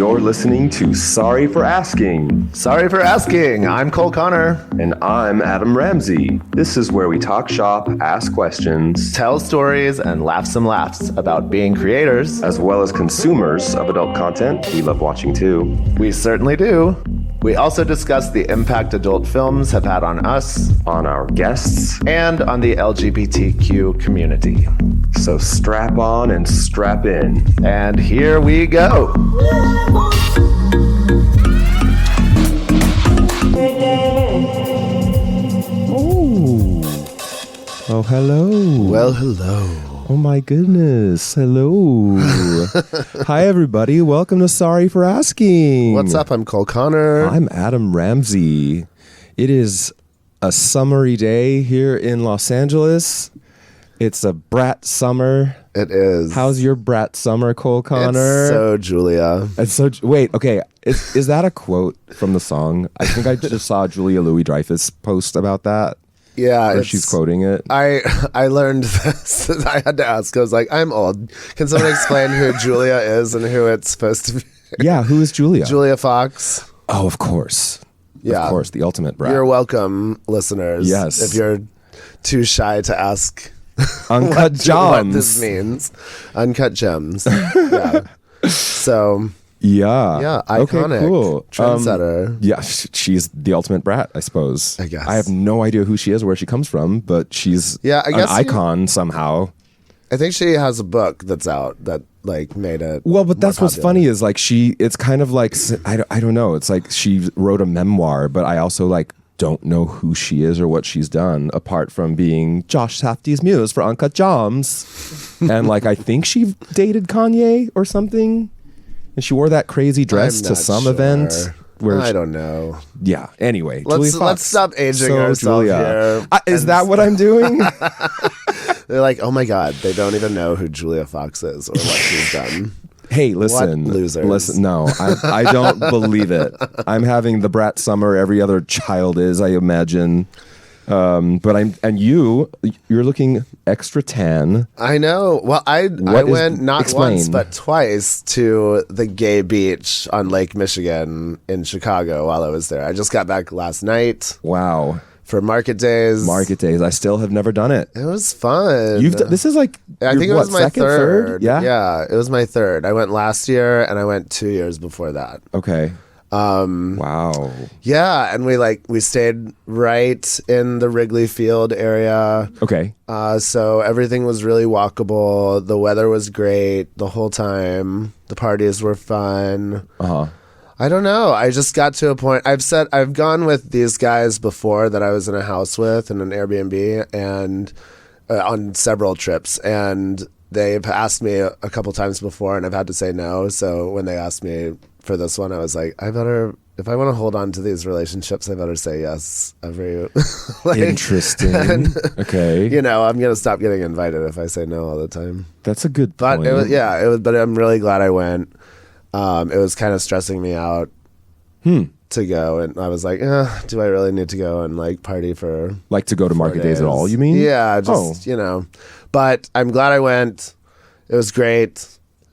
You're listening to Sorry for Asking. Sorry for asking. I'm Cole Connor. And I'm Adam Ramzi. This is where we talk shop, ask questions, Tell stories, and laugh some laughs about being creators. as well as consumers of adult content. We love watching too. We certainly do. We also discuss the impact adult films have had on us On our guests. and on the LGBTQ community. So strap on and strap in. And here we go. Oh, hello. Well, hello. Oh my goodness. Hello. Hi, everybody. Welcome to Sorry for Asking. What's up? I'm Cole Connor. I'm Adam Ramzi. It is a summery day here in Los Angeles. It's a brat summer. It is. How's your brat summer, Cole Connor? It's so Julia. It's so wait, okay. Is that a quote from the song? I think I just saw Julia Louis-Dreyfus post about that. Yeah. Where she's quoting it. I learned this. I had to ask. I was like, I'm old. Can someone explain who Julia is and who it's supposed to be? Yeah, who is Julia? Julia Fox. Oh, of course. Yeah. Of course, the ultimate brat. You're welcome, listeners. Yes. If you're too shy to ask Uncut what Gems. this means. Uncut Gems. Yeah. So, Yeah. iconic. Okay, cool. Trendsetter. Yeah, she's the ultimate brat, I suppose. I guess. I have no idea who she is, where she comes from, but she's Yeah, I an guess icon somehow. I think she has a book that's out that like made it. Well, but that's more what's popular. funny is like it's kind of like, I don't know. It's like she wrote a memoir, but I also like don't know who she is or what she's done apart from being Josh Safdie's muse for Uncut Gems. And like, I think she dated Kanye or something. And she wore that crazy dress I'm to not some sure. event. Where I don't know. Yeah. Anyway, Julia Let's Fox. stop aging So, ourselves Julia. here. Is that what I'm doing? They're like, oh my god, they don't even know who Julia Fox is or what she's done. Hey, listen. What losers. Listen, no, I don't believe it. I'm having the brat summer every other child is, I imagine. But you're looking extra tan. I know. Well, I went not explain. once but twice to the gay beach on Lake Michigan in Chicago while I was there. I just got back last night Wow. for Market Days. Market days. I still have never done it. It was fun. This is like I think it your, was my second, third. Yeah. Yeah, it was my third. I went last year and I went 2 years before that. Okay. Wow. Yeah, and we stayed right in the Wrigley Field area. Okay. So everything was really walkable. The weather was great the whole time. The parties were fun. Uh-huh. I don't know. I just got to a point. I've gone with these guys before that I was in a house with in an Airbnb and on several trips, and they've asked me a couple times before, and I've had to say no. So when they asked me for this one, I was like, if I want to hold on to these relationships, I better say yes every. Interesting. Okay. You know, I'm gonna stop getting invited if I say no all the time. That's a good But point. it was. But I'm really glad I went. It was kind of stressing me out to go, and I was like, do I really need to go and like party for Like to go to 4 market days at all, you mean? Yeah, just you know. But I'm glad I went. It was great.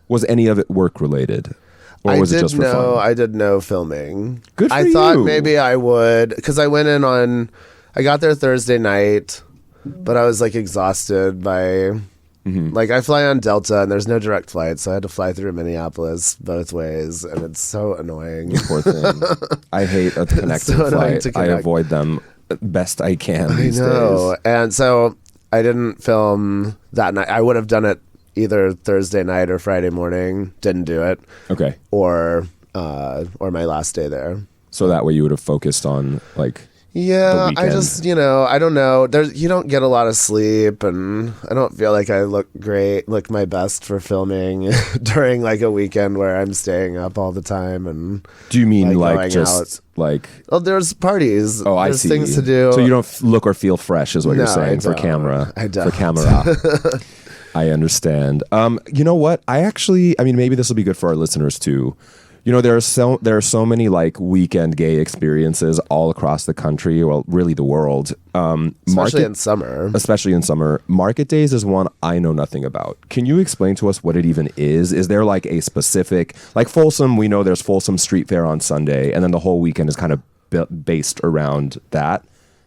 Was any of it work related? Or was it just for fun? I did no filming. Good for I thought you. maybe I would, because I went in on. I got there Thursday night, but I was like exhausted by. Like I fly on Delta and there's no direct flight, so I had to fly through Minneapolis both ways, and it's so annoying. Poor thing. I hate a connecting so annoying flight. to I connect. avoid them best I can these I know, days. and so I didn't film that night. I would have done it either Thursday night or Friday morning. Didn't do it, Okay. or my last day there. So that way you would have focused on like Yeah, the I weekend. just, I don't know. You don't get a lot of sleep, and I don't feel like I look my best for filming during like a weekend where I'm staying up all the time. And Do you mean like going just out. like Oh, there's parties. Oh, I there's see. things to do. So you don't look or feel fresh is what you're No, saying I for don't. camera. I don't. For camera. I understand. You know what? I mean, maybe this will be good for our listeners too. You know, there are so many like weekend gay experiences all across the country, well, really the world. Especially in summer. Especially in summer. Market days is one I know nothing about. Can you explain to us what it even is? Is there like a specific, like Folsom, we know there's Folsom Street Fair on Sunday, and then the whole weekend is kind of based around that.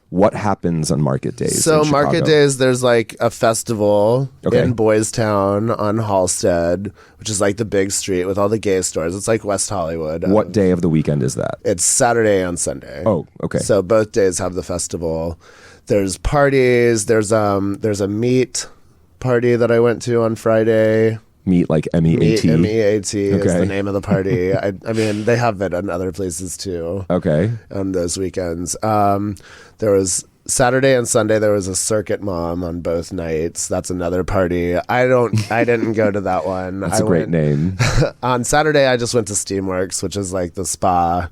What happens on market days? So market days, there's like a festival Okay. in Boys Town on Halstead, which is like the big street with all the gay stores. It's like West Hollywood. What day of the weekend is that? It's Saturday and Sunday. Oh, okay. So both days have the festival. There's parties. There's a meat party that I went to on Friday. Meet like MEAT. MEAT is Okay. the name of the party. I mean, they have it in other places too. Okay. On those weekends. There was Saturday and Sunday. There was a circuit mom on both nights. That's another party. I didn't go to that one. That's a great name. On Saturday, I just went to Steamworks, which is like the spa,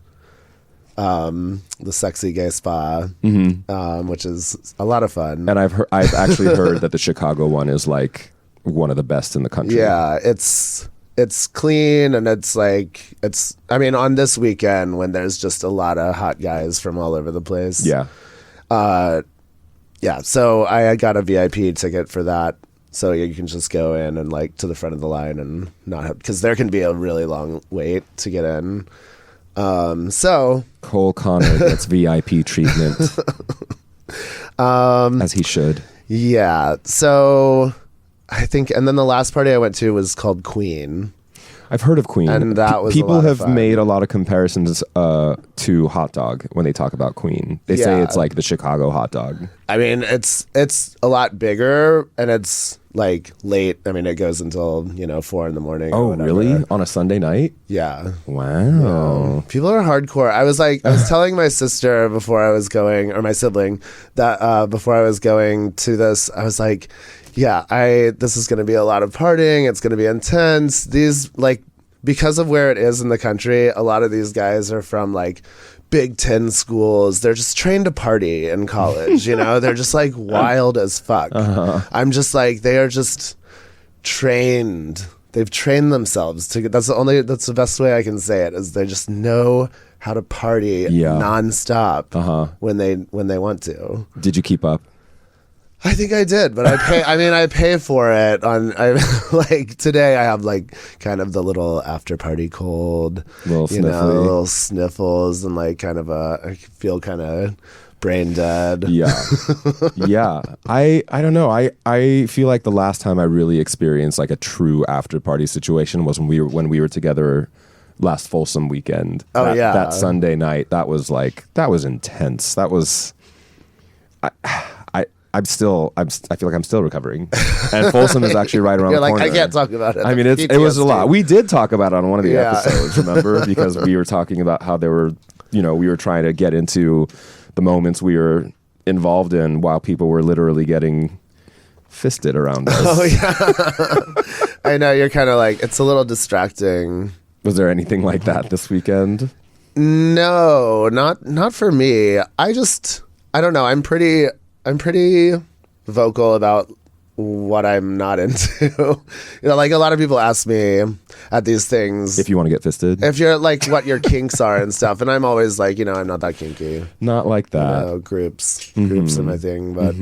the sexy gay spa, which is a lot of fun. And I've actually heard that the Chicago one is like one of the best in the country. Yeah, it's clean, and I mean, on this weekend when there's just a lot of hot guys from all over the place. Yeah. Yeah, so I got a VIP ticket for that, so you can just go in and like to the front of the line and not have, because there can be a really long wait to get in. So Cole Connor gets VIP treatment, as he should. Yeah, so I think, and then the last party I went to was called Queen. I've heard of Queen. And that was people a lot have of fun. made a lot of comparisons to hot dog when they talk about Queen. They say Yeah. it's like the Chicago hot dog. I mean, it's a lot bigger, and it's like late. I mean, it goes until 4 a.m. or Oh, whatever. really? On a Sunday night? Yeah. Wow. People are hardcore. I was telling my sister before I was going, or my sibling, that before I was going to this, I was like, yeah, this is going to be a lot of partying. It's going to be intense. These, like, because of where it is in the country, a lot of these guys are from like Big Ten schools. They're just trained to party in college. They're just like wild as fuck. I'm just like, they are just trained. They've trained themselves to. That's the best way I can say it. Is they just know how to party nonstop when they want to. Did you keep up? I think I did, but I pay for it like today I have like kind of the little after party cold, little sniffles, and like kind of I feel kind of brain dead. Yeah. Yeah. I don't know. I feel like the last time I really experienced like a true after party situation was when we were together last Folsom weekend. That Sunday night. That was intense. That was I feel like I'm still recovering, and Folsom is actually right around the corner. I can't talk about it. I mean, it was a lot. We did talk about it on one of the episodes, remember? Because we were talking about how there were, we were trying to get into the moments we were involved in while people were literally getting fisted around us. Oh yeah, I know. You're kind of like, it's a little distracting. Was there anything like that this weekend? No, not for me. I don't know. I'm pretty vocal about what I'm not into. Like a lot of people ask me at these things If you want to get fisted? if you're like what your kinks are and stuff, and I'm always like, I'm not that kinky. Not like that. Groups are my thing, but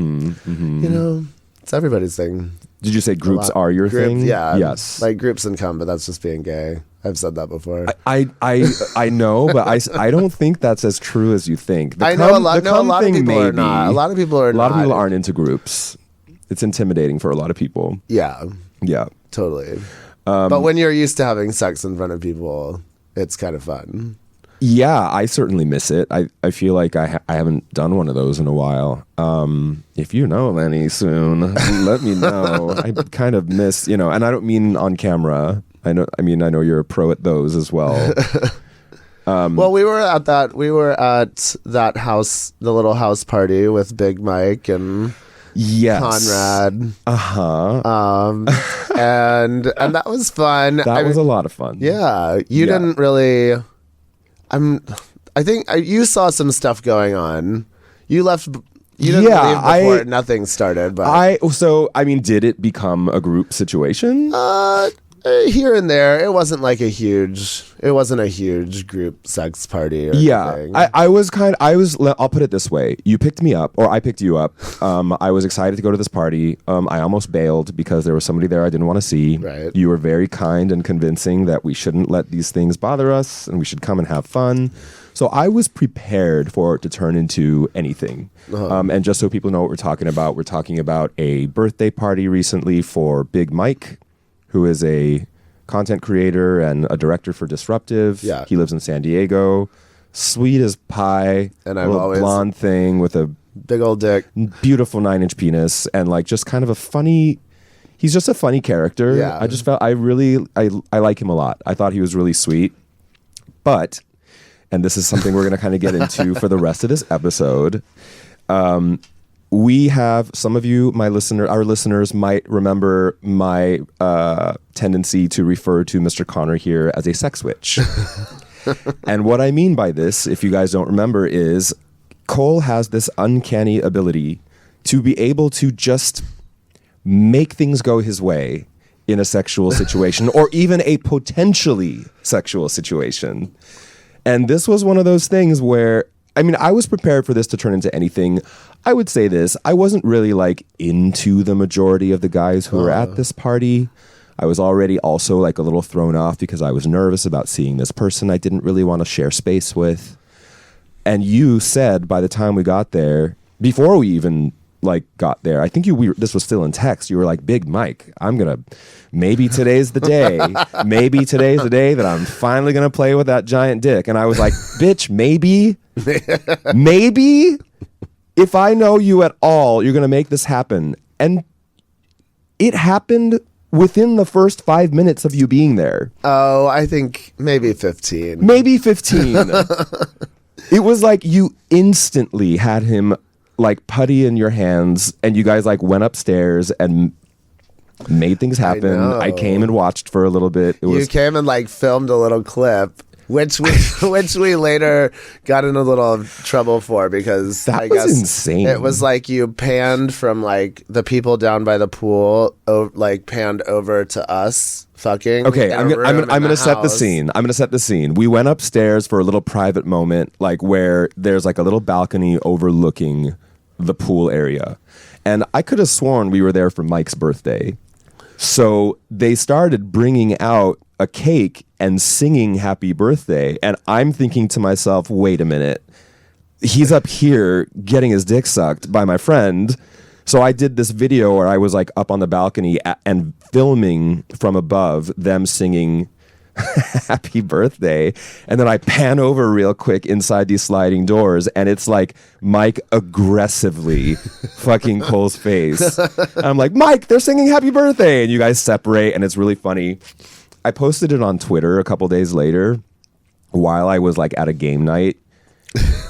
it's everybody's thing. Did you say groups are your thing? Yeah. Yes. Like groups and cum, but that's just being gay. I've said that before. I know, but I don't think that's as true as you think. I know a lot of people are not. A lot of people are not. A lot of people aren't into groups. It's intimidating for a lot of people. Yeah. Yeah. Totally. But when you're used to having sex in front of people, it's kind of fun. Yeah, I certainly miss it. I feel like I haven't done one of those in a while. If you know of any soon, let me know. I kind of miss, and I don't mean on camera. I know you're a pro at those as well. Well, we were at that house, the little house party with Big Mike and Conrad. And that was fun. That was a lot of fun. Yeah, you didn't really. I think you saw some stuff going on. You left. You didn't leave before nothing started. But did it become a group situation? Here and there, it wasn't a huge group sex party or anything. I'll put it this way. You picked me up, or I picked you up. I was excited to go to this party. I almost bailed because there was somebody there I didn't want to see. Right. You were very kind and convincing that we shouldn't let these things bother us and we should come and have fun. So I was prepared for it to turn into anything. And just so people know what we're talking about a birthday party recently for Big Mike, who is a content creator and a director for Disruptive. Yeah. He lives in San Diego. Sweet as pie. And I'm always blonde thing with a big old dick, beautiful 9-inch penis, and just kind of a funny. He's just a funny character. Yeah. I just felt I like him a lot. I thought he was really sweet, but, and this is something we're going to kind of get into for the rest of this episode. We have, some of you, our listeners might remember my tendency to refer to Mr. Connor here as a sex witch. And what I mean by this, if you guys don't remember, is Cole has this uncanny ability to be able to just make things go his way in a sexual situation, or even a potentially sexual situation. And this was one of those things where, I was prepared for this to turn into anything. I would say this, I wasn't really into the majority of the guys who were at this party. I was already also a little thrown off because I was nervous about seeing this person I didn't really want to share space with. And you said by the time we got there, before we even got there, I think this was still in text. You were like, Big Mike, maybe today's the day. Maybe today's the day that I'm finally going to play with that giant dick. And I was like, bitch, maybe if I know you at all, you're going to make this happen. And it happened within the first 5 minutes of you being there. Oh, I think maybe 15. It was like you instantly had him putty in your hands, and you guys went upstairs and made things happen. I came and watched for a little bit. You came and like filmed a little clip, which we later got in a little trouble for, because that I was guess insane. It was like you panned from like the people down by the pool, panned over to us fucking. Okay, I'm gonna set the house. scene. I'm gonna set the scene. We went upstairs for a little private moment, like where there's like a little balcony overlooking the pool area, and I could have sworn we were there for Mike's birthday. So they started bringing out a cake and singing happy birthday, and I'm thinking to myself, wait a minute, he's up here getting his dick sucked by my friend. So I did this video where I was like up on the balcony and filming from above them singing happy birthday, and then I pan over real quick inside these sliding doors, and it's like Mike aggressively fucking Cole's face. And I'm like, Mike, they're singing happy birthday, and you guys separate, and it's really funny. I posted it on Twitter a couple days later while I was like at a game night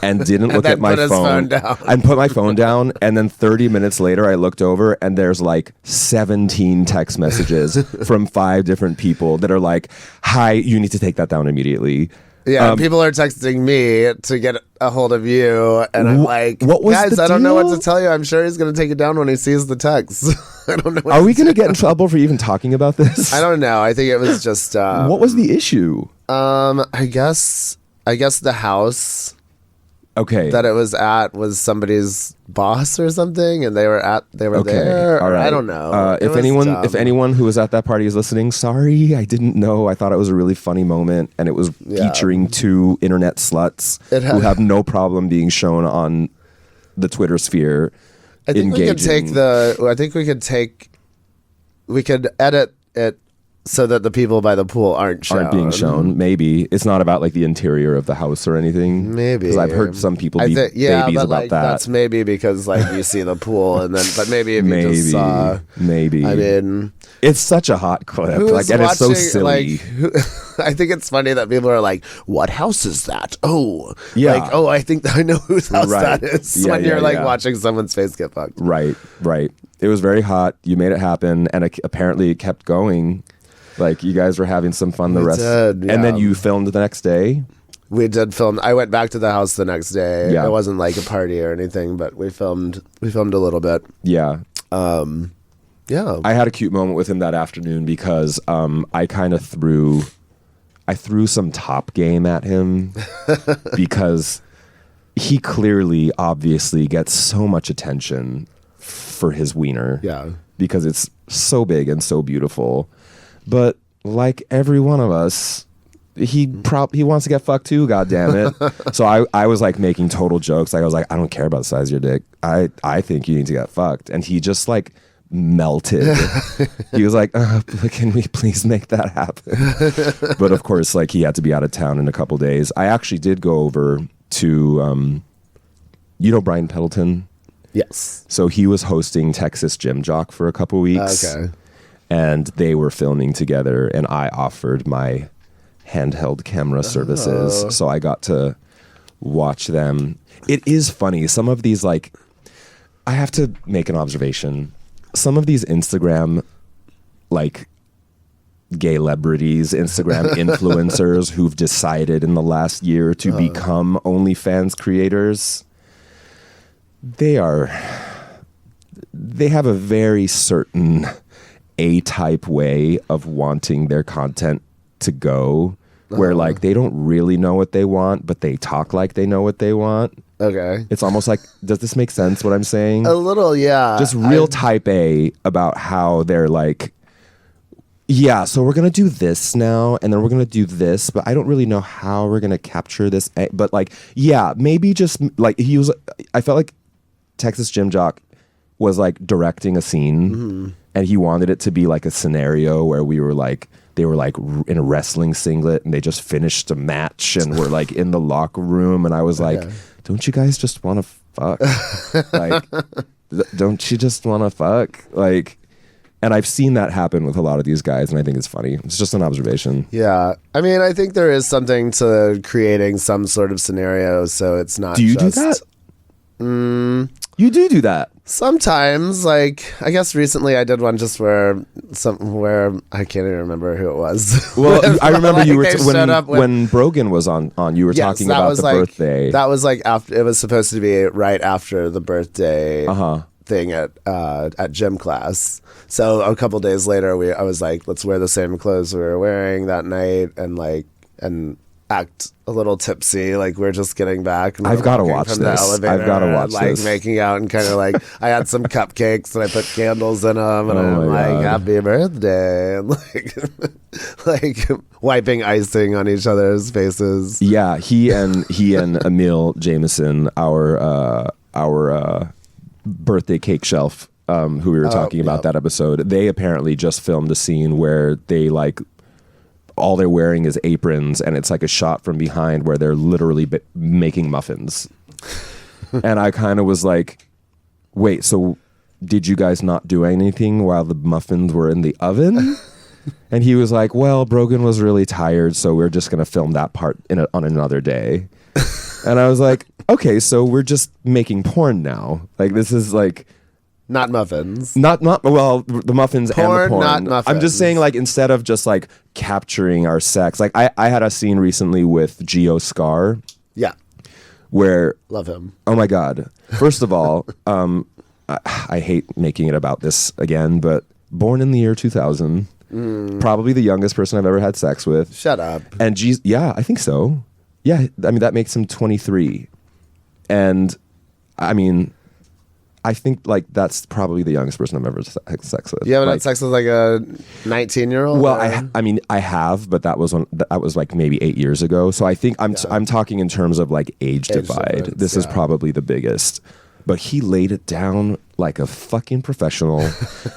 and didn't look at my phone. I put my phone down, and then 30 minutes later I looked over and there's like 17 text messages from 5 different people that are like, hi, you need to take that down immediately. Yeah, people are texting me to get a hold of you, and I'm like, what was guys, the I don't know what deal? to tell you. I'm sure he's going to take it down when he sees the text. I don't know. Are we going to get in trouble for even talking about this? I don't know. I think it was just what was the issue? I guess the house Okay. that it was at was somebody's boss or something, and they were Okay. there. All right. I don't know. If anyone who was at that party is listening, sorry, I didn't know. I thought it was a really funny moment, and it was featuring 2 internet sluts who have no problem being shown on the Twitter sphere. I think we could edit it so that the people by the pool aren't being shown. Maybe it's not about like the interior of the house or anything. Maybe, because I've heard some people be babies but about like, that. That's maybe because like you see the pool, and then but maybe if you just saw, maybe. I mean, it's such a hot clip, like, and it's so silly. I think it's funny that people are like, "What house is that?" Oh, yeah. Like, oh, I think I know whose house that is. Yeah, when you're like watching someone's face get fucked. Right. It was very hot. You made it happen, and apparently it kept going. Like, you guys were having some fun the rest. Did, yeah. And then you filmed the next day? We did film. I went back to the house the next day. Yeah. It wasn't like a party or anything, but we filmed a little bit. Yeah. Yeah. I had a cute moment with him that afternoon because I kind of threw some top game at him because he clearly, obviously gets so much attention for his wiener. Yeah. Because it's so big and so beautiful. But like every one of us, he wants to get fucked too, god damn it. So I was like making total jokes. Like I was like, I don't care about the size of your dick. I think you need to get fucked. And he just like melted. He was like, can we please make that happen? But of course, like he had to be out of town in a couple days. I actually did go over to Brian Peddleton? Yes. So he was hosting Texas Gym Jock for a couple weeks. Okay. And they were filming together, and I offered my handheld camera services. So I got to watch them. It is funny. Some of these, like, I have to make an observation. Some of these Instagram, like, gay celebrities, Instagram influencers who've decided in the last year to become OnlyFans creators, they have a very certain A-type way of wanting their content to go, where like they don't really know what they want, but they talk like they know what they want. Okay. It's almost like, does this make sense what I'm saying? A little, yeah. Just real type A about how they're like, yeah, so we're going to do this now, and then we're going to do this, but I don't really know how we're going to capture this. But like, yeah, maybe just like I felt like Texas Gym Jock was like directing a scene, and he wanted it to be like a scenario where they were like in a wrestling singlet and they just finished a match and we're like in the locker room, and I was like, don't you guys just want to fuck? Like, don't you just want to fuck? Like, and I've seen that happen with a lot of these guys, and I think it's funny. It's just an observation. Yeah. I mean, I think there is something to creating some sort of scenario so it's not Do you just... do that? You do that. Sometimes, like, I guess recently I did one just where I can't even remember who it was. Well, I remember like you were when Brogan was on you were talking about the birthday. That was like after, it was supposed to be right after the birthday thing at gym class. So a couple days later, I was like, let's wear the same clothes we were wearing that night and act a little tipsy, like we're just getting back. I've got to watch this. I've got to watch like, this. Making out and kind of like, I had some cupcakes and I put candles in them and I'm like, happy birthday, and like wiping icing on each other's faces. Yeah, he and Emil Jameson, our birthday cake shelf, who we were talking about that episode, they apparently just filmed a scene where they like, all they're wearing is aprons, and it's like a shot from behind where they're literally making muffins. And I kind of was like, wait, so did you guys not do anything while the muffins were in the oven? And he was like, well, Brogan was really tired, so we're just going to film that part on another day. And I was like, okay, so we're just making porn now. Like, this is like... Not muffins. Not well, the muffins and the porn. Not muffins. I'm just saying, like, instead of just like capturing our sex, like I had a scene recently with Gio Scar. Yeah. Where love him. Oh my God. First of all, I hate making it about this again, but born in the year 2000, probably the youngest person I've ever had sex with. Shut up. And yeah, I think so. Yeah, I mean that makes him 23, and I mean, I think like that's probably the youngest person I've ever had sex with. You haven't like, had sex with like a 19-year-old? Well, I mean, I have, but that was like maybe 8 years ago. So I think I'm talking in terms of like age divide. This is probably the biggest. But he laid it down like a fucking professional,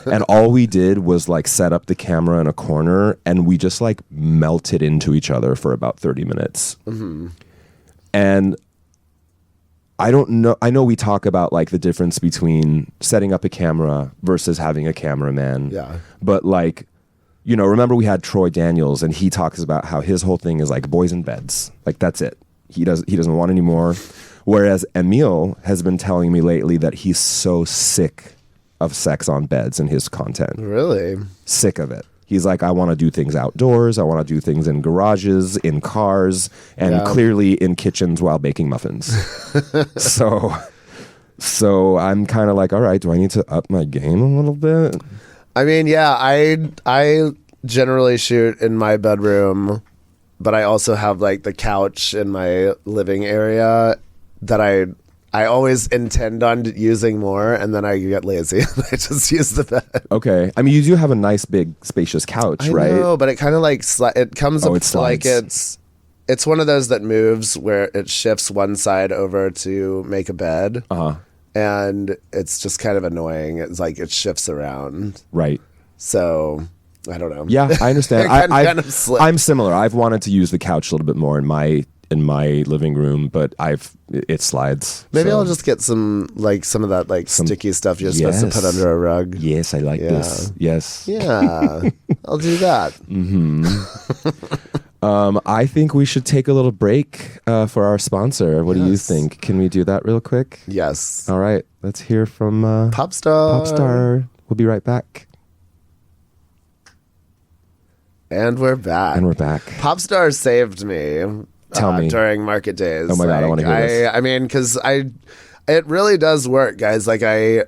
and all we did was like set up the camera in a corner, and we just like melted into each other for about 30 minutes. And I don't know. I know we talk about like the difference between setting up a camera versus having a cameraman. Yeah. But like, you know, remember we had Troy Daniels, and he talks about how his whole thing is like boys in beds. Like that's it. He doesn't want any more. Whereas Emil has been telling me lately that he's so sick of sex on beds in his content. Really? Sick of it. He's like, I want to do things outdoors. I want to do things in garages, in cars, and clearly in kitchens while baking muffins. So I'm kind of like, all right, do I need to up my game a little bit? I mean, yeah, I generally shoot in my bedroom, but I also have like the couch in my living area that I always intend on using more, and then I get lazy and I just use the bed. Okay. I mean, you do have a nice, big, spacious couch, right? I know, but it kind of like it comes up it slides. like it's one of those that moves where it shifts one side over to make a bed. Uh-huh. And it's just kind of annoying. It's like it shifts around. Right. So I don't know. Yeah, I understand. Slip. I'm similar. I've wanted to use the couch a little bit more in my living room, but it slides. Maybe so. I'll just get some of that like sticky stuff you're supposed to put under a rug. Yes, I like this. Yes. Yeah, I'll do that. I think we should take a little break for our sponsor. What do you think? Can we do that real quick? Yes. All right. Let's hear from Popstar. Popstar. We'll be right back. And we're back. Popstar saved me. Tell me. During market days. Oh my God, I want to hear this. I mean, because it really does work, guys. Like I'm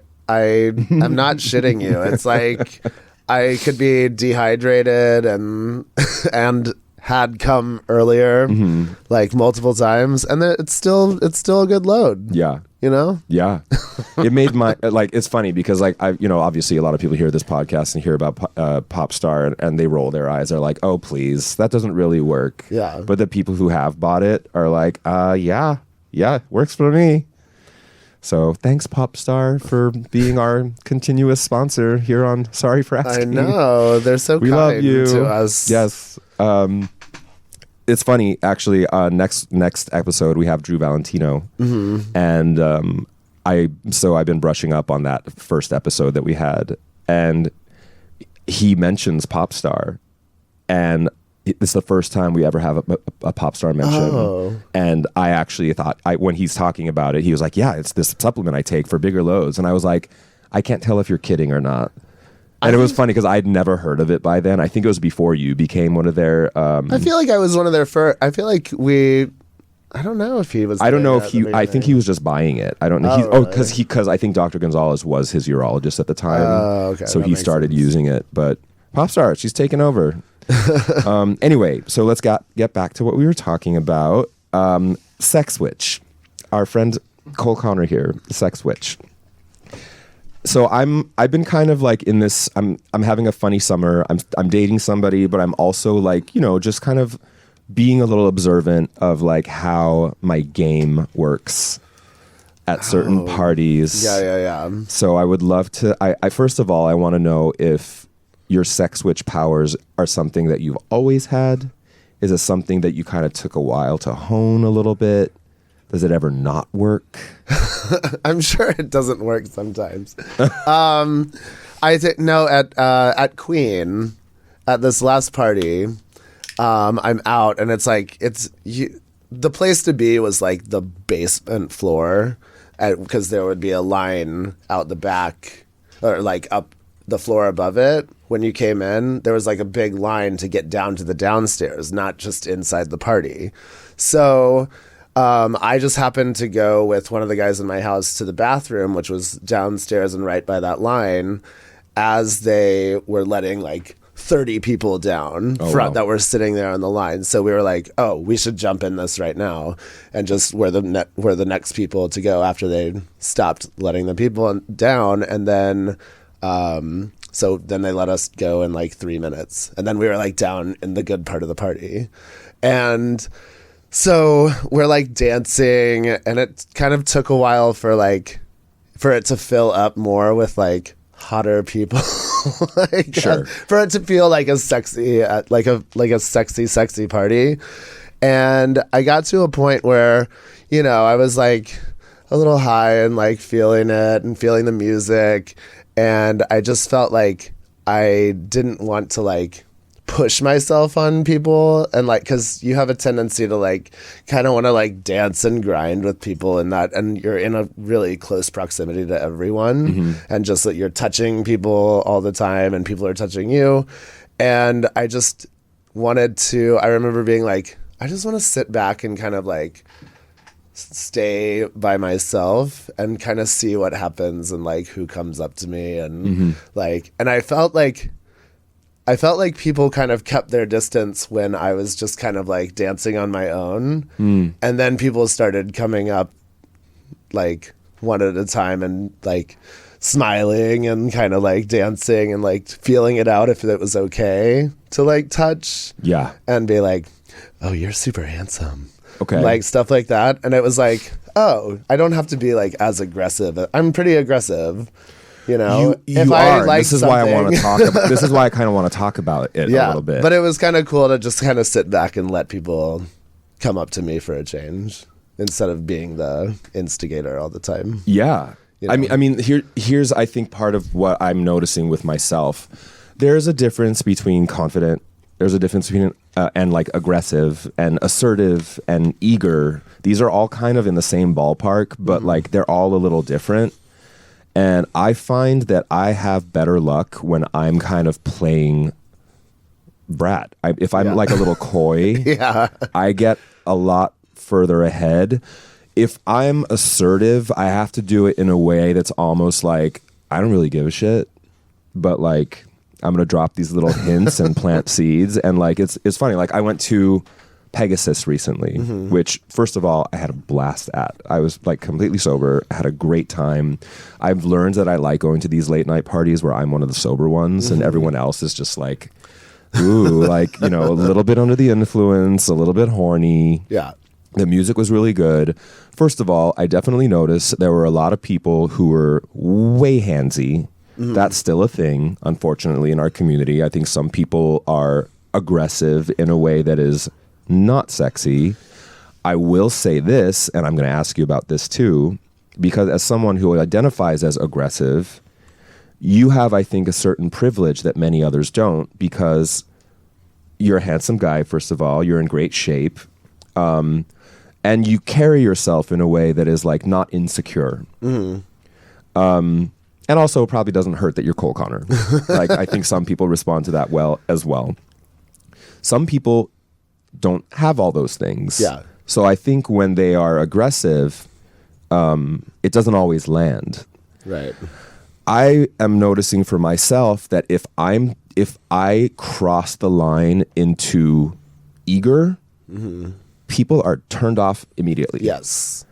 not shitting you. It's like I could be dehydrated and had come earlier, like multiple times, and it's still a good load. Yeah. You know? Yeah. It made my, like, it's funny because, like, obviously a lot of people hear this podcast and hear about Popstar and they roll their eyes. They're like, oh, please, that doesn't really work. Yeah. But the people who have bought it are like, yeah, works for me. So thanks, Popstar, for being our continuous sponsor here on Sorry for Asking. I know. They're so we kind love you. to us. Yes. It's funny, actually. Next episode we have Drew Valentino, and I've been brushing up on that first episode that we had, and he mentions Popstar, and it's the first time we ever have a Popstar mention. Oh. And I actually thought when he's talking about it, he was like, "Yeah, it's this supplement I take for bigger loads," and I was like, "I can't tell if you're kidding or not." And it was funny because I'd never heard of it by then. I think it was before you became one of their... I feel like I was one of their first... I feel like I don't know if he was... I don't know if he... I think he was just buying it. I don't know. Really? Because I think Dr. Gonzalez was his urologist at the time. Okay. So he started using it. But Popstar, she's taken over. Anyway, so let's get back to what we were talking about. Sex Witch. Our friend Cole Connor here, Sex Witch. So I've been kind of like in this, I'm having a funny summer. I'm dating somebody, but I'm also like, just kind of being a little observant of like how my game works at certain parties. Yeah. So I would love to, I first of all, I want to know if your sex witch powers are something that you've always had. Is it something that you kind of took a while to hone a little bit? Does it ever not work? I'm sure it doesn't work sometimes. I think no. At Queen, at this last party, I'm out, and it's like the place to be was like the basement floor, because there would be a line out the back, or like up the floor above it. When you came in, there was like a big line to get down to the downstairs, not just inside the party. So. I just happened to go with one of the guys in my house to the bathroom, which was downstairs and right by that line, as they were letting like 30 people down that were sitting there on the line. So we were like, oh, we should jump in this right now and just we're the next people to go after they stopped letting the people down. And then so then they let us go in like 3 minutes. And then we were like down in the good part of the party. And so we're like dancing, and it kind of took a while for it to fill up more with like hotter people, like, sure, for it to feel like a sexy, like a sexy party. And I got to a point where, I was like a little high and like feeling it and feeling the music, and I just felt like I didn't want to like push myself on people, and like, because you have a tendency to like kind of want to like dance and grind with people and that, and you're in a really close proximity to everyone, and just that you're touching people all the time and people are touching you. And I just wanted to, I remember being like, I just want to sit back and kind of like stay by myself and kind of see what happens and like who comes up to me and like, and I felt like people kind of kept their distance when I was just kind of like dancing on my own. And then people started coming up like one at a time and like smiling and kind of like dancing and like feeling it out if it was okay to like touch. Yeah. And be like, oh, you're super handsome. Okay. Like stuff like that. And it was like, oh, I don't have to be like as aggressive. I'm pretty aggressive. You know, you if are. I like this is why I want to talk. This is why I kind of want to talk about it a little bit. But it was kind of cool to just kind of sit back and let people come up to me for a change instead of being the instigator all the time. Yeah, You know? I mean, here's I think part of what I'm noticing with myself. There's a difference between confident. There's a difference between and like aggressive and assertive and eager. These are all kind of in the same ballpark, but like they're all a little different. And I find that I have better luck when I'm kind of playing brat. If I'm like a little coy, I get a lot further ahead. If I'm assertive, I have to do it in a way that's almost like, I don't really give a shit, but like I'm going to drop these little hints and plant seeds. And like, it's funny. Like I went to Pegasus recently, which first of all, I had a blast at. I was like completely sober, had a great time. I've learned that I like going to these late night parties where I'm one of the sober ones and everyone else is just like, ooh, like, you know, a little bit under the influence, a little bit horny. Yeah. The music was really good. First of all, I definitely noticed there were a lot of people who were way handsy. That's still a thing, unfortunately, in our community. I think some people are aggressive in a way that is not sexy. I will say this, and I'm going to ask you about this too, because as someone who identifies as aggressive, you have, I think, a certain privilege that many others don't, because you're a handsome guy, first of all, you're in great shape, and you carry yourself in a way that is like not insecure. And also probably doesn't hurt that you're Cole Connor. Like I think some people respond to that well as well. Some people don't have all those things. Yeah. So I think when they are aggressive, it doesn't always land. Right. I am noticing for myself that if I cross the line into eager, people are turned off immediately. Yes.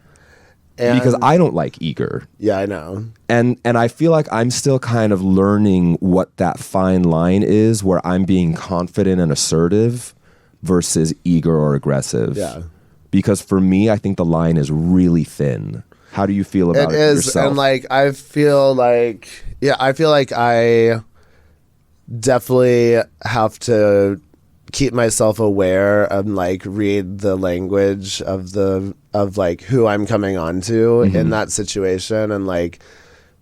Because I don't like eager. Yeah, I know. And I feel like I'm still kind of learning what that fine line is where I'm being confident and assertive versus eager or aggressive. Yeah. Because for me, I think the line is really thin. How do you feel about it yourself? And like I feel like I definitely have to keep myself aware and like read the language of like who I'm coming on to in that situation, and like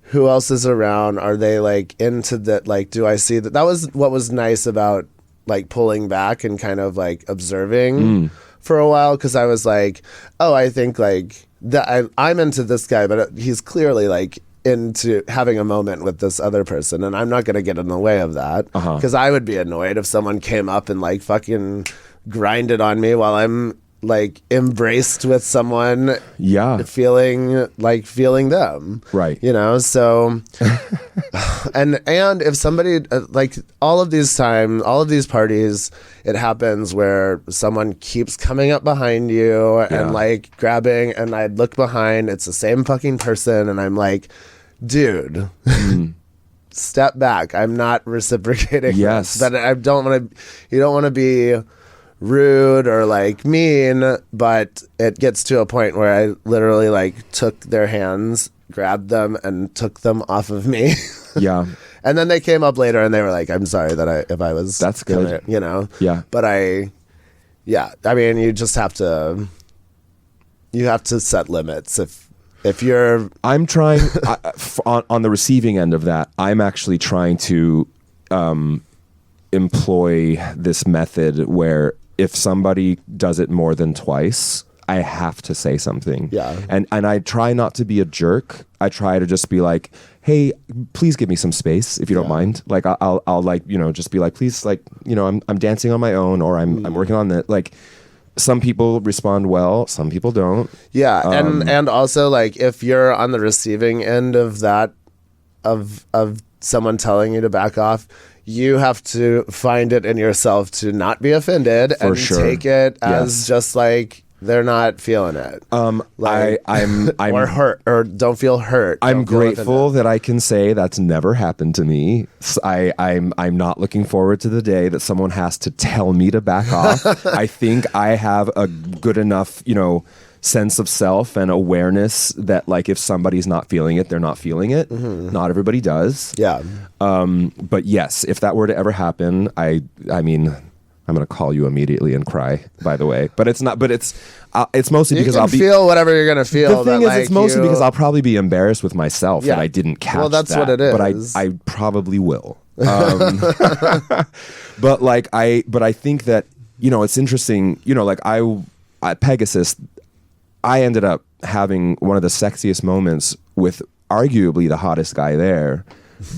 who else is around. Are they like into that? Like, do I see that? That was what was nice about like pulling back and kind of like observing for a while, because I was like, oh, I think like that I'm into this guy, but he's clearly like into having a moment with this other person, and I'm not going to get in the way of that, because I would be annoyed if someone came up and like fucking grinded on me while I'm like embraced with someone, feeling them, right? You know, so and if somebody like all of these parties, it happens where someone keeps coming up behind you and like grabbing, and I look behind, it's the same fucking person, and I'm like, dude, step back. I'm not reciprocating. Yes, but I don't want to. You don't want to be rude or like mean, but it gets to a point where I literally like took their hands, grabbed them, and took them off of me. Yeah. And then they came up later and they were like, I'm sorry that if I was, that's good, you know. Yeah. But I mean, you just have to set limits. If you're, I'm trying on the receiving end of that, I'm actually trying to employ this method where if somebody does it more than twice, I have to say something. Yeah. And I try not to be a jerk. I try to just be like, hey, please give me some space if you don't mind. Like I'll like, you know, just be like, please, like, you know, I'm dancing on my own, or I'm working on that. Like, some people respond well, some people don't. Yeah, and also like if you're on the receiving end of that, of someone telling you to back off, you have to find it in yourself to not be offended For and sure. take it as Yes. just like they're not feeling it. Like, I'm or hurt, or don't feel hurt. I'm don't feel grateful offended. that I can say that's never happened to me. I'm not looking forward to the day that someone has to tell me to back off. I think I have a good enough, sense of self and awareness that like if somebody's not feeling it, they're not feeling it. Not everybody does. Yeah. But yes, if that were to ever happen, I mean, I'm going to call you immediately and cry, by the way. But it's not, but it's mostly You because can I'll be feel whatever you're gonna feel. the thing but, is, it's mostly you- because I'll probably be embarrassed with myself Yeah. that I didn't catch. Well, that's that. what it But is. I probably will. But I think that it's interesting. Like at Pegasus, I ended up having one of the sexiest moments with arguably the hottest guy there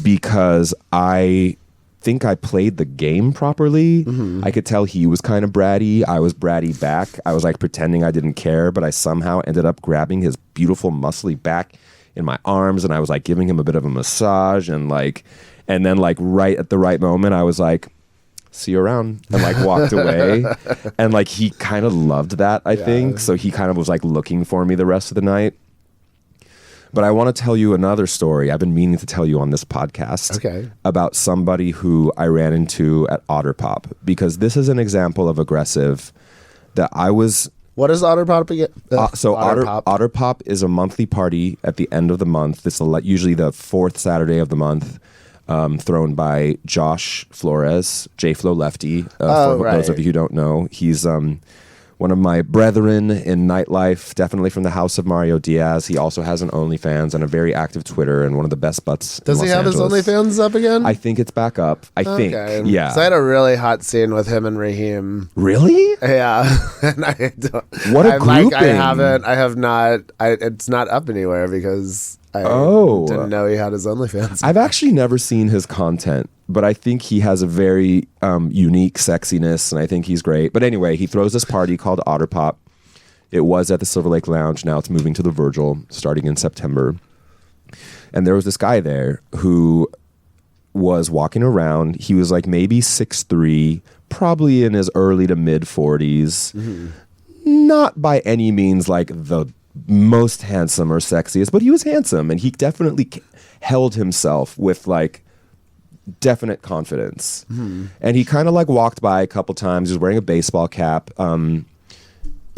because I think I played the game properly. I could tell he was kind of bratty. I was bratty back. I was like pretending I didn't care, but I somehow ended up grabbing his beautiful muscly back in my arms and I was like giving him a bit of a massage and then like right at the right moment I was like, see you around, and like walked away. And like he kind of loved that, I think. So he kind of was like looking for me the rest of the night. But I want to tell you another story I've been meaning to tell you on this podcast. Okay. About somebody who I ran into at Otter Pop, because this is an example of aggressive that I was. What is Otter Pop again? So Otter Pop is a monthly party at the end of the month. This is usually the fourth Saturday of the month. Thrown by Josh Flores, J-Flo Lefty. For those of you who don't know, he's one of my brethren in nightlife, definitely from the house of Mario Diaz. He also has an OnlyFans and a very active Twitter and one of the best butts Does in he Los have Angeles. his OnlyFans up again? I think it's back up. I think. Yeah. So I had a really hot scene with him and Raheem. Really? Yeah. And I don't. What a I'm like, grouping. I have not. It's not up anywhere because I didn't know he had his OnlyFans. I've actually never seen his content, but I think he has a very unique sexiness, and I think he's great. But anyway, he throws this party called Otter Pop. It was at the Silver Lake Lounge. Now it's moving to the Virgil starting in September. And there was this guy there who was walking around. He was like maybe 6'3", probably in his early to mid 40s. Not by any means like the most handsome or sexiest, but he was handsome, and he definitely held himself with like definite confidence. And he kind of like walked by a couple times. He was wearing a baseball cap.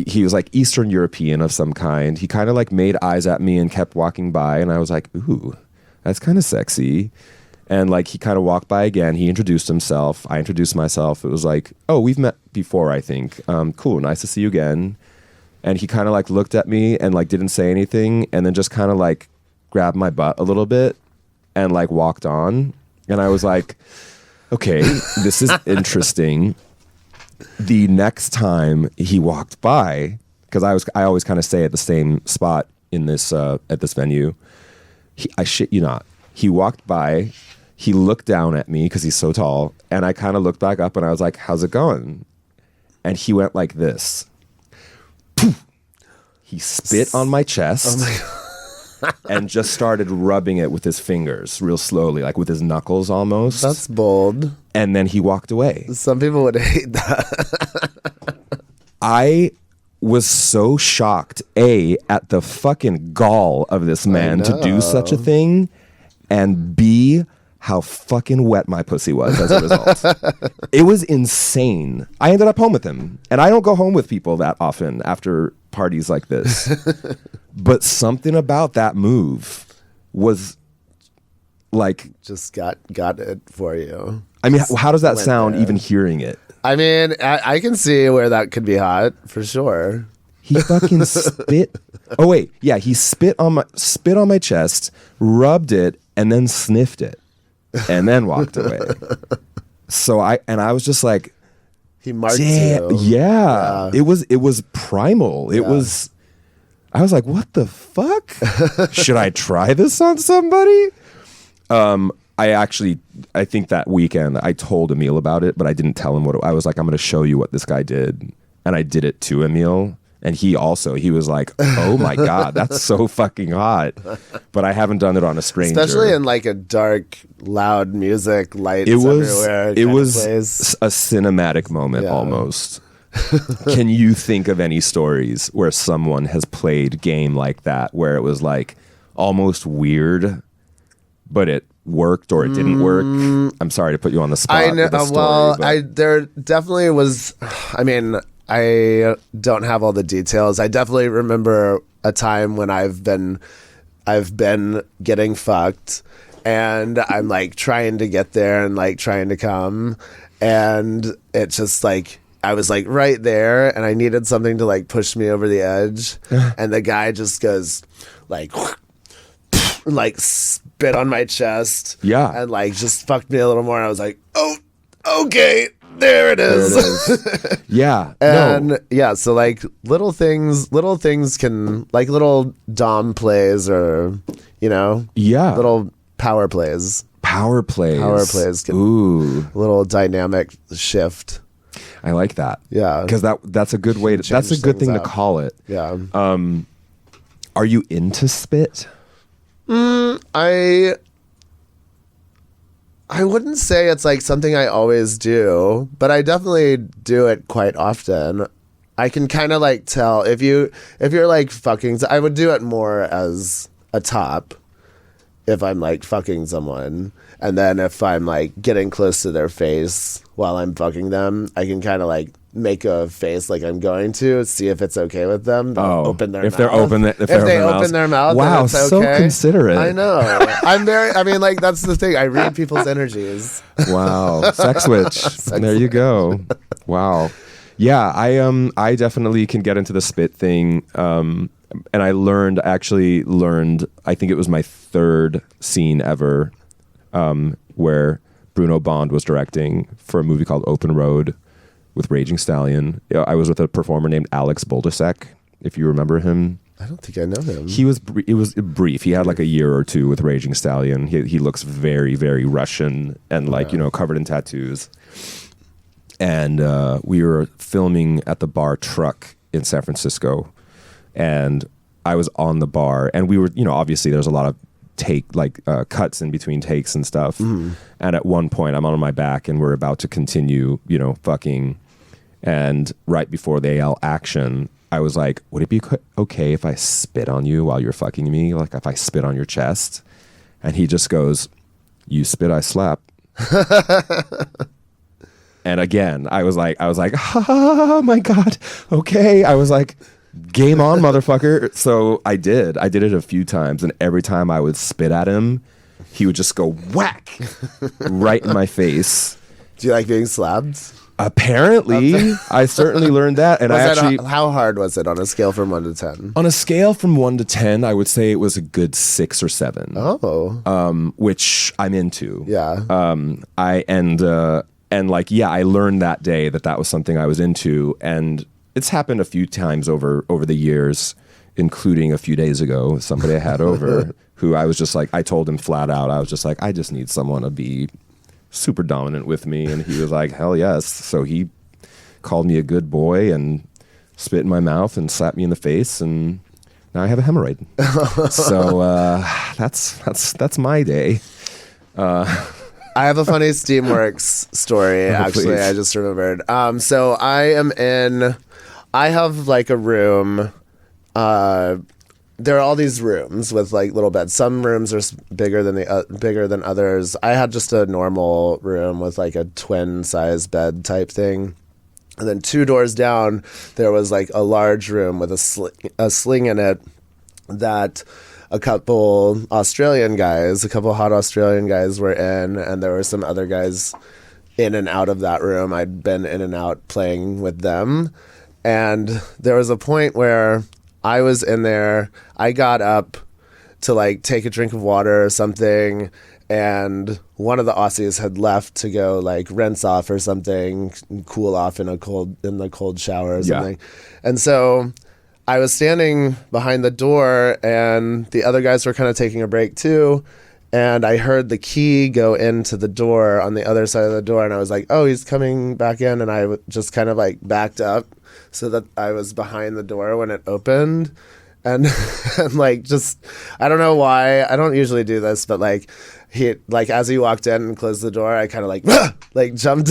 He was like Eastern European of some kind. He kind of like made eyes at me and kept walking by, and I was like, ooh, that's kind of sexy. And like he kind of walked by again. He introduced himself. I introduced myself. It was like, oh, we've met before, I think. Cool, nice to see you again. And he kind of like looked at me and like didn't say anything, and then just kind of like grabbed my butt a little bit and like walked on. And I was like, okay, this is interesting. The next time he walked by, because I always kind of stay at the same spot in this at this venue. I shit you not. He walked by, he looked down at me because he's so tall, and I kind of looked back up and I was like, how's it going? And he went like this. Poof. He spit on my chest. Oh my God. And just started rubbing it with his fingers real slowly, like with his knuckles almost. That's bold. And then he walked away. Some people would hate that. I was so shocked, A, at the fucking gall of this man to do such a thing, and B, how fucking wet my pussy was as a result. It was insane. I ended up home with him. And I don't go home with people that often after parties like this. But something about that move was like... Just got it for you. I mean, how does that Went sound there. even hearing it? I mean, I can see where that could be hot for sure. He fucking spit. Oh wait, yeah, he spit on my chest, rubbed it, and then sniffed it, and then walked away. So I was just like, He marked damn, you. yeah. It was primal. It Yeah. was. I was like, what the fuck? Should I try this on somebody? I think that weekend I told Emil about it, but I didn't tell him what I was like. I'm going to show you what this guy did, and I did it to Emil. And he was like, oh my God, that's so fucking hot. But I haven't done it on a stranger. Especially in like a dark, loud music, lights everywhere. It was a cinematic moment almost. Can you think of any stories where someone has played game like that, where it was like almost weird, but it worked or it didn't work? I'm sorry to put you on the spot. I know. With a story, there definitely was. I mean, I don't have all the details. I definitely remember a time when I've been getting fucked, and I'm like trying to get there and like trying to come, and it's just like I was like right there, and I needed something to like push me over the edge, and the guy just goes like spit on my chest, and like just fucked me a little more. And I was like, oh, okay. There it is. Yeah. And so like little things can, like little dom plays or, little power plays. Power plays can, ooh, little dynamic shift. I like that. Yeah. Because that's a good way to, that's a good thing to call it. Yeah. Are you into spit? I wouldn't say it's like something I always do, but I definitely do it quite often. I can kind of like tell if you're like fucking. I would do it more as a top if I'm like fucking someone, and then if I'm like getting close to their face while I'm fucking them, I can kind of like make a face like I'm going to see if it's okay with them. Open their mouth. If they open their mouth, wow, it's okay. So considerate. I know. I mean, like that's the thing. I read people's energies. Wow, sex switch. There you go. Wow. Yeah, I definitely can get into the spit thing. And I actually learned, I think it was my third scene ever, where Bruno Bond was directing for a movie called Open Road with Raging Stallion. I was with a performer named Alex Boldasek, if you remember him. I don't think I know him. It was brief. He had like a year or two with Raging Stallion. He looks very, very Russian and covered in tattoos. And we were filming at the bar Truck in San Francisco, and I was on the bar, and we were, obviously there's a lot of cuts in between takes and stuff. And at one point I'm on my back and we're about to continue, fucking. And right before they yell action, I was like, would it be okay if I spit on you while you're fucking me? Like if I spit on your chest? And he just goes, you spit, I slap. And again, I was like, oh my God. Okay. I was like, game on, motherfucker. So I did it a few times, and every time I would spit at him, he would just go whack right in my face. Do you like being slapped? Apparently. I certainly learned that. And how hard was it on a scale from 1 to 10? On a scale from 1 to 10, I would say it was a good 6 or 7. Oh. Which I'm into. Yeah. I learned that day that was something I was into, and it's happened a few times over the years, including a few days ago, somebody I had over who I was just like, I told him flat out, I was just like, I just need someone to be super dominant with me. And he was like, hell yes. So he called me a good boy and spit in my mouth and slapped me in the face, and now I have a hemorrhoid. So that's my day. I have a funny Steamworks story, actually. I just remembered. So I have like a room. There are all these rooms with like little beds. Some rooms are bigger than others. I had just a normal room with like a twin size bed type thing. And then 2 doors down, there was like a large room with a sling in it that a couple hot Australian guys were in, and there were some other guys in and out of that room. I'd been in and out playing with them. And there was a point where I was in there, I got up to like take a drink of water or something, and one of the Aussies had left to go like rinse off or something, cool off in the cold shower or something. And so I was standing behind the door, and the other guys were kind of taking a break too. and I heard the key go into the door on the other side of the door, and I was like, oh, he's coming back in, and I just kind of like backed up so that I was behind the door when it opened. And, and like, just, I don't know why, I don't usually do this, but like, he, like, as he walked in and closed the door, I kind of like jumped.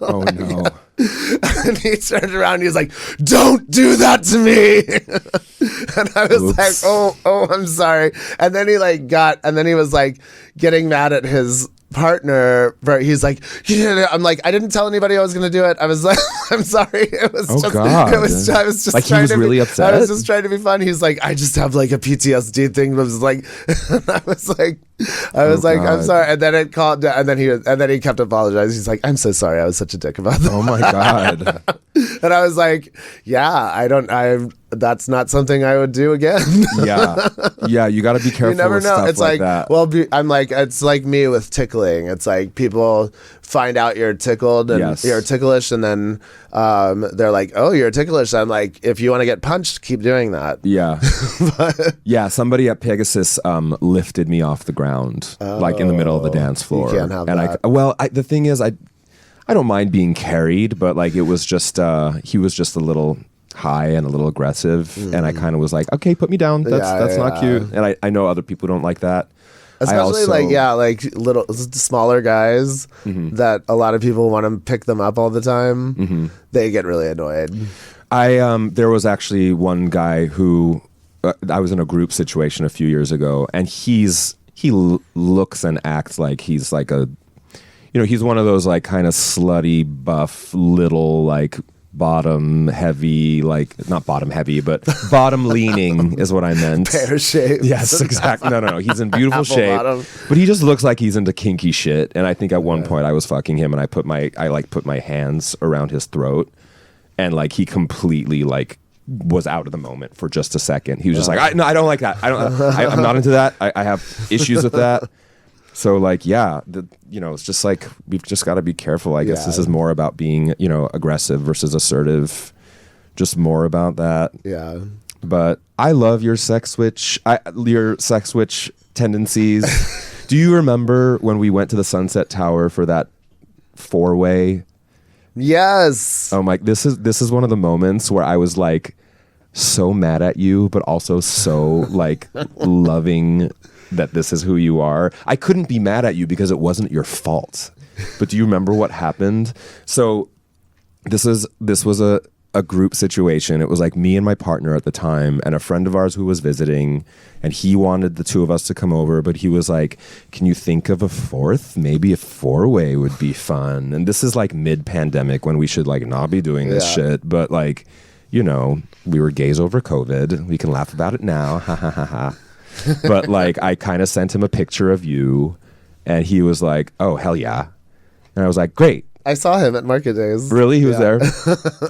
Oh no. And he turned around and he was like, don't do that to me. And I was Oops. like, oh, I'm sorry. And then he was like getting mad at his partner. He's like, I'm like, I didn't tell anybody I was going to do it. I was like, I'm sorry. It was God. I was just like, trying he was to really be, upset. I was just trying to be fun. He's like, I just have like a PTSD thing. I was like, I was like, God. I'm sorry. And then it called, and then he kept apologizing. He's like, I'm so sorry. I was such a dick about that. Oh my God. And I was like, yeah, that's not something I would do again. Yeah. You got to be careful. You never with know. Stuff It's like like, that. well, I'm like, it's like me with tickling. It's like people find out you're tickled and Yes. you're ticklish, and then they're like, oh, you're ticklish. I'm like, if you want to get punched, keep doing that. Yeah. Yeah. Somebody at Pegasus lifted me off the ground, like in the middle of the dance floor. You can't have and that. the thing is, I don't mind being carried, but like it was just he was just a little high and a little aggressive, and I kind of was like, okay, put me down. That's not cute. And I know other people don't like that. Especially like little smaller guys that a lot of people want to pick them up all the time. They get really annoyed. There was actually one guy who I was in a group situation a few years ago, and he looks and acts like he's like he's one of those like kind of slutty, buff, little like bottom heavy, like not bottom heavy, but bottom leaning is what I meant. Pear shape. Yes, exactly. No. He's in beautiful shape, bottom. but he just looks like he's into kinky shit. And I think at one point I was fucking him, and I put my hands around his throat, and like he completely like was out of the moment for just a second. He was just like, I don't like that. I'm not into that. I have issues with that. So like, it's just like, we've just got to be careful. I guess this is more about being, aggressive versus assertive, just more about that. Yeah. But I love your sex switch tendencies. Do you remember when we went to the Sunset Tower for that 4-way? Yes. Oh my, this is one of the moments where I was like so mad at you, but also so like loving that this is who you are. I couldn't be mad at you because it wasn't your fault. But do you remember what happened? So this was a group situation. It was like me and my partner at the time and a friend of ours who was visiting, and he wanted the two of us to come over, but he was like, can you think of a fourth? Maybe a 4-way would be fun. And this is like mid-pandemic when we should like not be doing this shit. But like, we were gays over COVID. We can laugh about it now. Ha ha ha ha. But like, I kind of sent him a picture of you, and he was like, oh, hell yeah. And I was like, great. I saw him at Market Days. Really? He was there?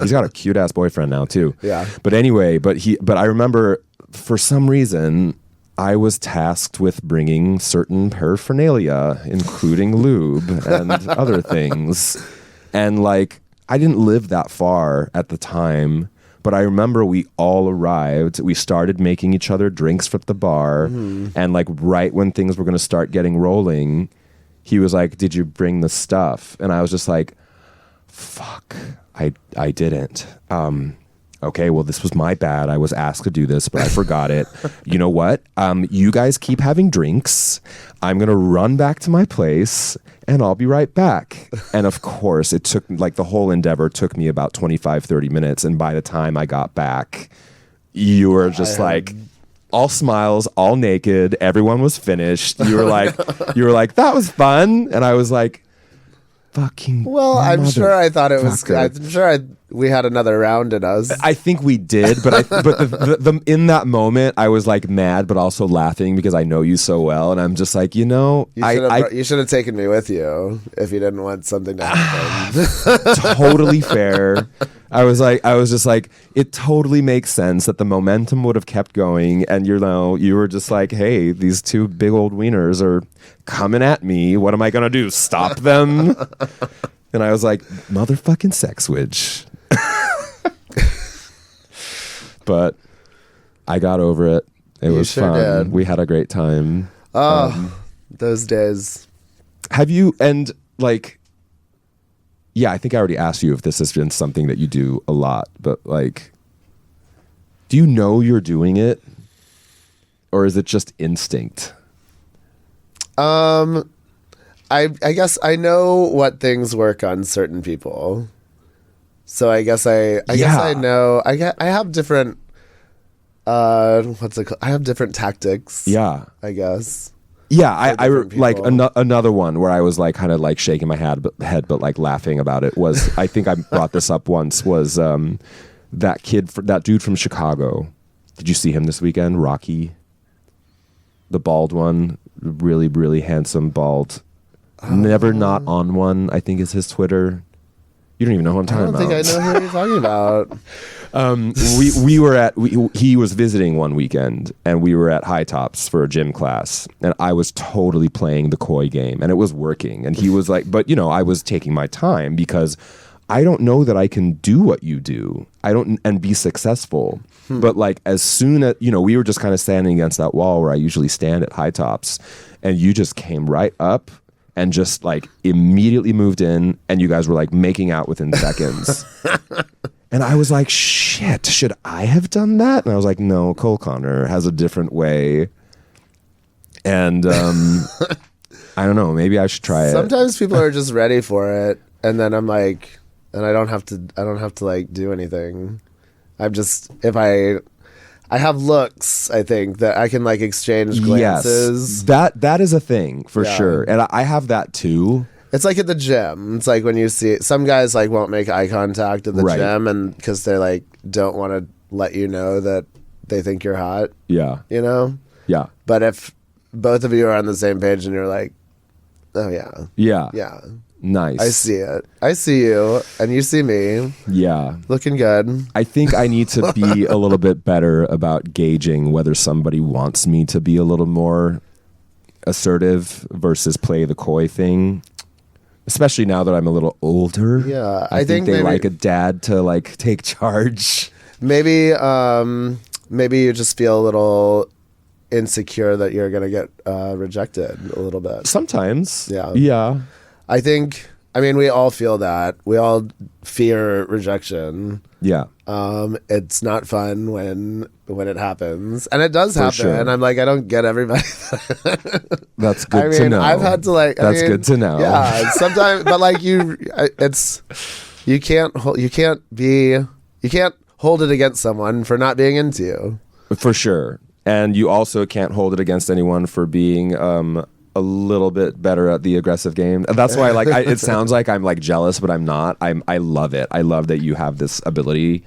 He's got a cute ass boyfriend now too. Yeah. But anyway, but I remember for some reason I was tasked with bringing certain paraphernalia, including lube and other things. And like, I didn't live that far at the time, but I remember we all arrived. We started making each other drinks from the bar. And like right when things were going to start getting rolling, he was like, did you bring the stuff? And I was just like, fuck, I didn't. Okay, well, this was my bad. I was asked to do this, but I forgot it. You know what? You guys keep having drinks. I'm going to run back to my place, and I'll be right back. And of course, it took, like, the whole endeavor took me about 25, 30 minutes. And by the time I got back, you were just like all smiles, all naked. Everyone was finished. You were like, that was fun. And I was like, fucking. Well, I'm sure I thought it was. motherfucker. I'm sure we had another round in us. I think we did, but the in that moment I was like mad, but also laughing because I know you so well, and I'm just like, you should have taken me with you if you didn't want something to happen. totally fair. I was just like, it totally makes sense that the momentum would have kept going, and you were just like, hey, these two big old wieners are coming at me. What am I gonna do? Stop them? And I was like, motherfucking sex switch. But I got over it. It was sure fun. did. We had a great time. Those days. Have you, and like, yeah, I think I already asked you if this has been something that you do a lot, but like, do you know you're doing it? Or is it just instinct? I guess I know what things work on certain people. So I guess I know. I have different what's it called? I have different tactics. Yeah. I guess. Yeah, I like people. another one where I was like kind of like shaking my head but like laughing about it was, I think I brought this up once, was that dude from Chicago. Did you see him this weekend? Rocky, the bald one, really, really handsome bald. Never not on one, I think is his Twitter. You don't even know who I'm talking about. I don't think I know who you're talking about. We were at he was visiting one weekend and we were at High Tops for a gym class and I was totally playing the coy game and it was working and he was like, but you know, I was taking my time because I don't know that I can do what you do. And be successful. But like as soon as, you know, we were just kind of standing against that wall where I usually stand at High Tops and you just came right up and just like immediately moved in and you guys were like making out within seconds. And I was like, shit, should I have done that? And I was like, no, Cole Connor has a different way. And I don't know, maybe I should try it. Sometimes people are just ready for it. And then I'm like, and I don't have to like do anything. I'm just, if I have looks, I think, that I can like exchange glances. Yes, that is a thing for sure. And I have that too. It's like at the gym. It's like when you see some guys like won't make eye contact at the gym and because they like don't want to let you know that they think you're hot. Yeah. You know? Yeah. But if both of you are on the same page and you're like, oh yeah. Yeah. Yeah. Nice. I see it. I see you and you see me. Yeah. Looking good. I think I need to be a little bit better about gauging whether somebody wants me to be a little more assertive versus play the coy thing. Especially now that I'm a little older. Yeah. I think they maybe, like a dad to like take charge. Maybe you just feel a little insecure that you're going to get rejected a little bit. Sometimes. Yeah. Yeah. I mean, we all feel that. We all fear rejection. Yeah. It's not fun when it happens, and it does happen. Sure. And I'm like, I don't get everybody. That's good to know. I've had to like. That's good to know. Yeah, sometimes, but like you can't hold it against someone for not being into you. For sure, and you also can't hold it against anyone for being a little bit better at the aggressive game. And that's why like it sounds like I'm like jealous, but I'm not. I love it. I love that you have this ability.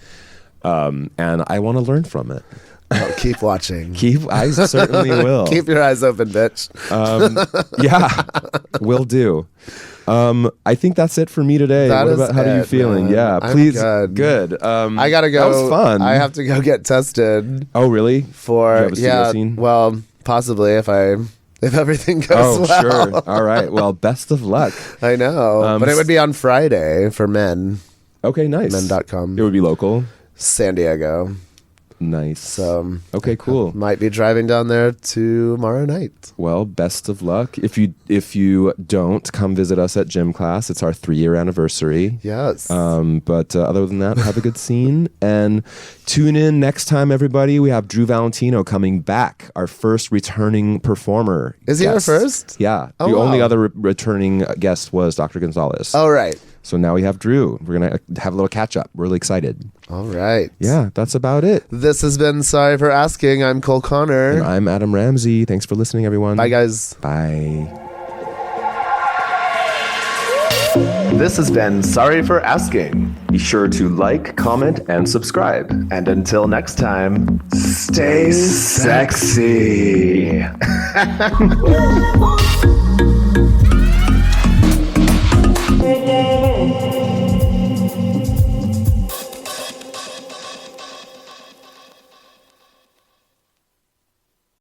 And I want to learn from it. Oh, keep watching. I certainly will. Keep your eyes open, bitch. Yeah, will do. I think that's it for me today. How are you feeling? Man. Yeah, please. Good. I gotta go. That was fun. I have to go get tested. Oh, really? For well, possibly if everything goes well. Sure. All right. Well, best of luck. I know. But it would be on Friday for men. Okay, nice. Men.com. It would be local. San Diego. Nice. So okay, cool. Might be driving down there tomorrow night. Well, best of luck. If you don't, come visit us at gym class. It's our 3-year anniversary. Yes. But other than that, have a good scene and tune in next time, everybody. We have Drew Valentino coming back, our first returning performer. Is he our first? Yeah. The only other returning guest was Dr. Gonzalez. Oh, right. So now we have Drew. We're going to have a little catch up. Really excited. All right. Yeah, that's about it. This has been Sorry for Asking. I'm Cole Connor. And I'm Adam Ramzi. Thanks for listening, everyone. Bye, guys. Bye. This has been Sorry for Asking. Be sure to like, comment, and subscribe. And until next time, stay sexy.